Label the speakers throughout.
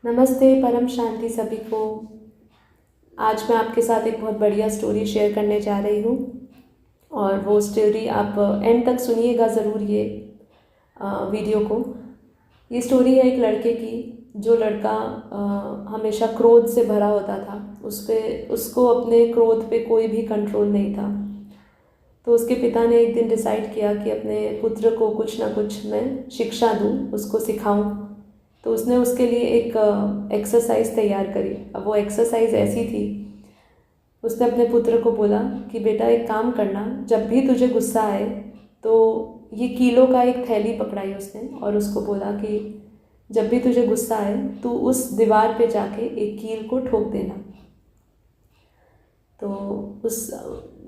Speaker 1: नमस्ते, परम शांति सभी को। आज मैं आपके साथ एक बहुत बढ़िया स्टोरी शेयर करने जा रही हूँ और वो स्टोरी आप एंड तक सुनिएगा ज़रूर ये वीडियो को। ये स्टोरी है एक लड़के की, जो लड़का हमेशा क्रोध से भरा होता था। उसको अपने क्रोध पे कोई भी कंट्रोल नहीं था। तो उसके पिता ने एक दिन डिसाइड किया कि अपने पुत्र को कुछ ना कुछ मैं शिक्षा दूँ, उसको सिखाऊँ। तो उसने उसके लिए एक एक्सरसाइज तैयार करी। अब वो एक्सरसाइज ऐसी थी, उसने अपने पुत्र को बोला कि बेटा एक काम करना, जब भी तुझे गुस्सा आए तो ये कीलों का एक थैली पकड़ाई उसने और उसको बोला कि जब भी तुझे गुस्सा आए तो उस दीवार पे जाके एक कील को ठोक देना। तो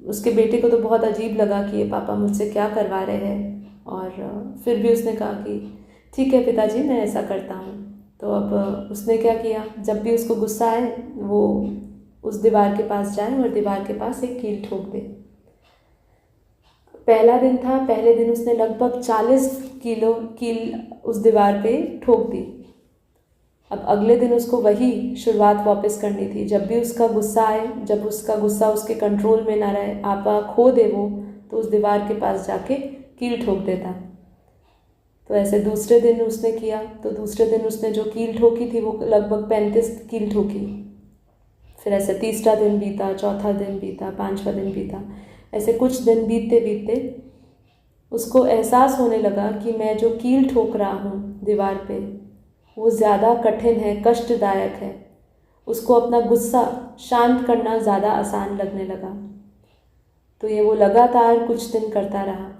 Speaker 1: उसके बेटे को तो बहुत अजीब लगा कि ये पापा मुझसे क्या करवा रहे हैं, और फिर भी उसने कहा कि ठीक है पिताजी, मैं ऐसा करता हूँ। तो अब उसने क्या किया, जब भी उसको गुस्सा आए वो उस दीवार के पास जाए और दीवार के पास एक कील ठोक दे। पहला दिन था, पहले दिन उसने लगभग 40 किलो कील उस दीवार पे ठोक दी। अब अगले दिन उसको वही शुरुआत वापस करनी थी। जब भी उसका गुस्सा आए, जब उसका गुस्सा उसके कंट्रोल में ना रहे, आपा खो दे वो, तो उस दीवार के पास जाके कील ठोक देता। तो ऐसे दूसरे दिन उसने किया। तो दूसरे दिन उसने जो कील ठोकी थी वो लगभग 35 कील ठोकी। फिर ऐसे तीसरा दिन बीता, चौथा दिन बीता, पांचवा दिन बीता। ऐसे कुछ दिन बीतते बीतते उसको एहसास होने लगा कि मैं जो कील ठोक रहा हूँ दीवार पे वो ज़्यादा कठिन है, कष्टदायक है। उसको अपना गुस्सा शांत करना ज़्यादा आसान लगने लगा। तो ये वो लगातार कुछ दिन करता रहा।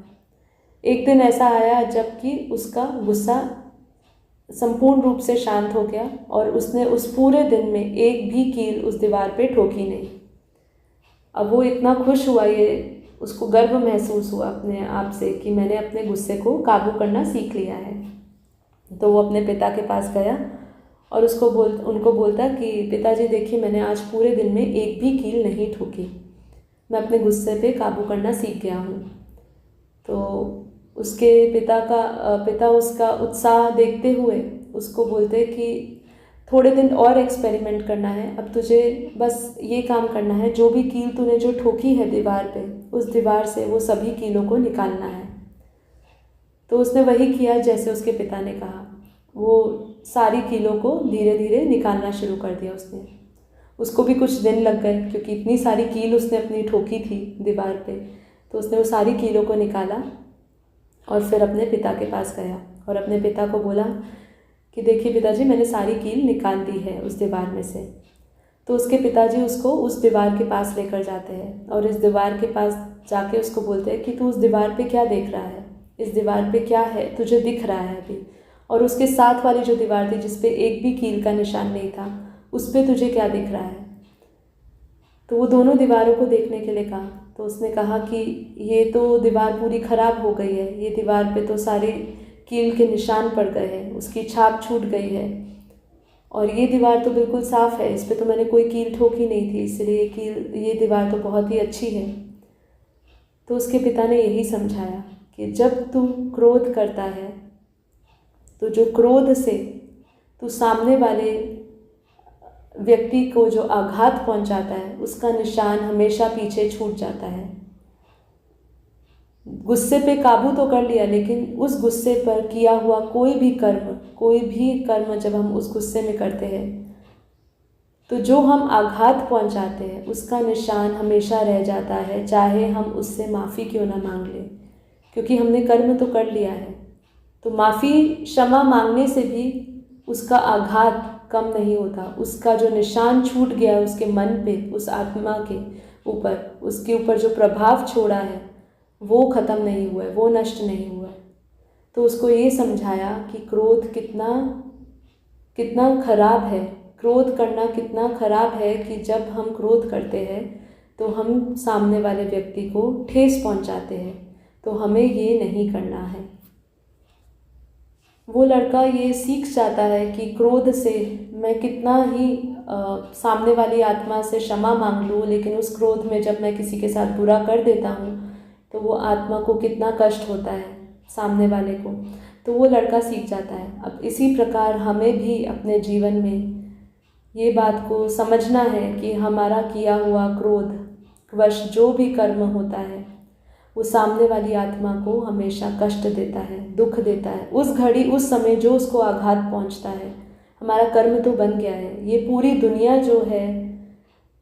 Speaker 1: एक दिन ऐसा आया जबकि उसका गुस्सा संपूर्ण रूप से शांत हो गया और उसने उस पूरे दिन में एक भी कील उस दीवार पे ठोकी नहीं। अब वो इतना खुश हुआ, ये उसको गर्व महसूस हुआ अपने आप से कि मैंने अपने गुस्से को काबू करना सीख लिया है। तो वो अपने पिता के पास गया और उनको बोलता कि पिताजी देखिए, मैंने आज पूरे दिन में एक भी कील नहीं ठोकी, मैं अपने गुस्से पे काबू करना सीख गया हूँ। तो उसके पिता उसका उत्साह देखते हुए उसको बोलते कि थोड़े दिन और एक्सपेरिमेंट करना है। अब तुझे बस ये काम करना है, जो भी कील तूने जो ठोकी है दीवार पे, उस दीवार से वो सभी कीलों को निकालना है। तो उसने वही किया जैसे उसके पिता ने कहा। वो सारी कीलों को धीरे धीरे निकालना शुरू कर दिया उसने। उसको भी कुछ दिन लग गए क्योंकि इतनी सारी कील उसने अपनी ठोकी थी दीवार पे। तो उसने वो सारी कीलों को निकाला और फिर अपने पिता के पास गया और अपने पिता को बोला कि देखिए पिताजी, मैंने सारी कील निकाल दी है उस दीवार में से। तो उसके पिताजी उसको उस दीवार के पास लेकर जाते हैं और इस दीवार के पास जाके उसको बोलते हैं कि तू उस दीवार पे क्या देख रहा है, इस दीवार पे क्या है तुझे दिख रहा है अभी, और उसके साथ वाली जो दीवार थी जिस पे एक भी कील का निशान नहीं था, उस पे तुझे क्या दिख रहा है। तो वो दोनों दीवारों को देखने के लिए कहा। तो उसने कहा कि ये तो दीवार पूरी ख़राब हो गई है, ये दीवार पे तो सारे कील के निशान पड़ गए हैं, उसकी छाप छूट गई है, और ये दीवार तो बिल्कुल साफ़ है, इस पे तो मैंने कोई कील ठोकी नहीं थी, इसलिए ये दीवार तो बहुत ही अच्छी है। तो उसके पिता ने यही समझाया कि जब तू क्रोध करता है तो जो क्रोध से तू सामने वाले व्यक्ति को जो आघात पहुंचाता है उसका निशान हमेशा पीछे छूट जाता है। गुस्से पे काबू तो कर लिया, लेकिन उस गुस्से पर किया हुआ कोई भी कर्म जब हम उस गुस्से में करते हैं तो जो हम आघात पहुंचाते हैं उसका निशान हमेशा रह जाता है, चाहे हम उससे माफ़ी क्यों ना मांग लें, क्योंकि हमने कर्म तो कर लिया है। तो माफ़ी क्षमा मांगने से भी उसका आघात कम नहीं होता, उसका जो निशान छूट गया है उसके मन पे, उस आत्मा के ऊपर, उसके ऊपर जो प्रभाव छोड़ा है वो ख़त्म नहीं हुआ है, वो नष्ट नहीं हुआ है। तो उसको ये समझाया कि क्रोध कितना खराब है, क्रोध करना कितना खराब है कि जब हम क्रोध करते हैं तो हम सामने वाले व्यक्ति को ठेस पहुंचाते हैं। तो हमें ये नहीं करना है। वो लड़का ये सीख जाता है कि क्रोध से मैं कितना ही सामने वाली आत्मा से क्षमा मांग लूँ, लेकिन उस क्रोध में जब मैं किसी के साथ बुरा कर देता हूँ तो वो आत्मा को कितना कष्ट होता है, सामने वाले को। तो वो लड़का सीख जाता है। अब इसी प्रकार हमें भी अपने जीवन में ये बात को समझना है कि हमारा किया हुआ क्रोध वश जो भी कर्म होता है वो सामने वाली आत्मा को हमेशा कष्ट देता है, दुख देता है। उस घड़ी, उस समय जो उसको आघात पहुंचता है, हमारा कर्म तो बन गया है। ये पूरी दुनिया जो है,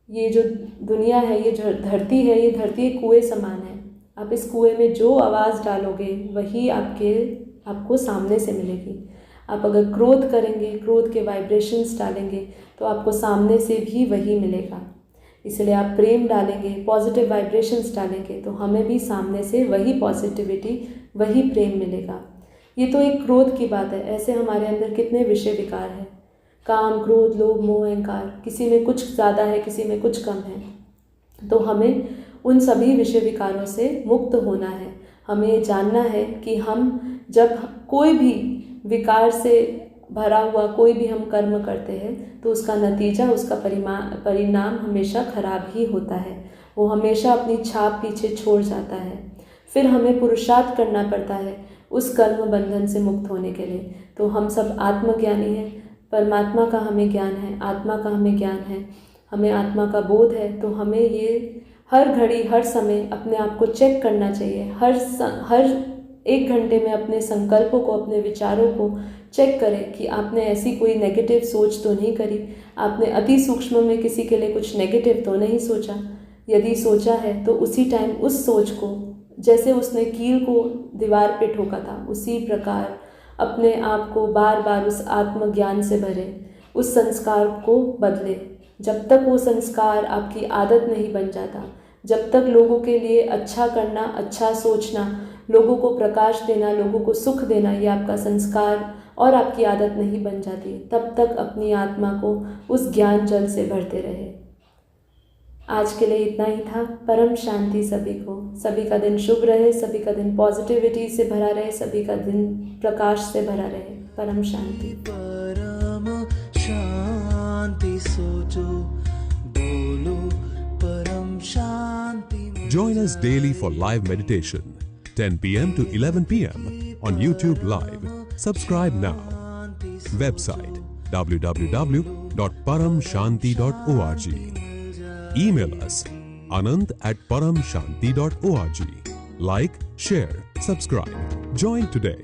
Speaker 1: ये जो दुनिया है, ये जो धरती है, ये धरती एक कुएं समान है। आप इस कुएं में जो आवाज़ डालोगे वही आपको सामने से मिलेगी। आप अगर क्रोध करेंगे, क्रोध के वाइब्रेशंस डालेंगे तो आपको सामने से भी वही मिलेगा। इसलिए आप प्रेम डालेंगे, पॉजिटिव वाइब्रेशंस डालेंगे तो हमें भी सामने से वही पॉजिटिविटी, वही प्रेम मिलेगा। ये तो एक क्रोध की बात है। ऐसे हमारे अंदर कितने विषय विकार हैं, काम, क्रोध, लोभ, मोह, अहंकार, किसी में कुछ ज़्यादा है, किसी में कुछ कम है। तो हमें उन सभी विषय विकारों से मुक्त होना है। हमें ये जानना है कि हम जब कोई भी विकार से भरा हुआ कोई भी हम कर्म करते हैं तो उसका नतीजा, उसका परिणाम हमेशा खराब ही होता है। वो हमेशा अपनी छाप पीछे छोड़ जाता है। फिर हमें पुरुषार्थ करना पड़ता है उस कर्म बंधन से मुक्त होने के लिए। तो हम सब आत्मज्ञानी हैं, परमात्मा का हमें ज्ञान है, आत्मा का हमें ज्ञान है, हमें आत्मा का बोध है। तो हमें ये हर घड़ी, हर समय अपने आप को चेक करना चाहिए। हर 1 घंटे में अपने संकल्पों को, अपने विचारों को चेक करें कि आपने ऐसी कोई नेगेटिव सोच तो नहीं करी, आपने अति सूक्ष्म में किसी के लिए कुछ नेगेटिव तो नहीं सोचा। यदि सोचा है तो उसी टाइम उस सोच को, जैसे उसने कील को दीवार पे ठोका था, उसी प्रकार अपने आप को बार बार उस आत्मज्ञान से भरे, उस संस्कार को बदले। जब तक वो संस्कार आपकी आदत नहीं बन जाता, जब तक लोगों के लिए अच्छा करना, अच्छा सोचना, लोगों को प्रकाश देना, लोगों को सुख देना, ये आपका संस्कार और आपकी आदत नहीं बन जाती, तब तक अपनी आत्मा को उस ज्ञान जल से भरते रहे। आज के लिए इतना ही था। परम शांति सभी को। सभी का दिन शुभ रहे, सभी का दिन पॉजिटिविटी से भरा रहे, सभी का दिन प्रकाश से भरा रहे। परम शांति।
Speaker 2: परम शांति सोचो, बोलो परम शांति।
Speaker 3: Join us daily for live meditation, 10 p.m. to 11 p.m. on YouTube Live. Subscribe now. Website www.paramshanti.org. Email us anant@paramshanti.org. Like, share, subscribe. Join today.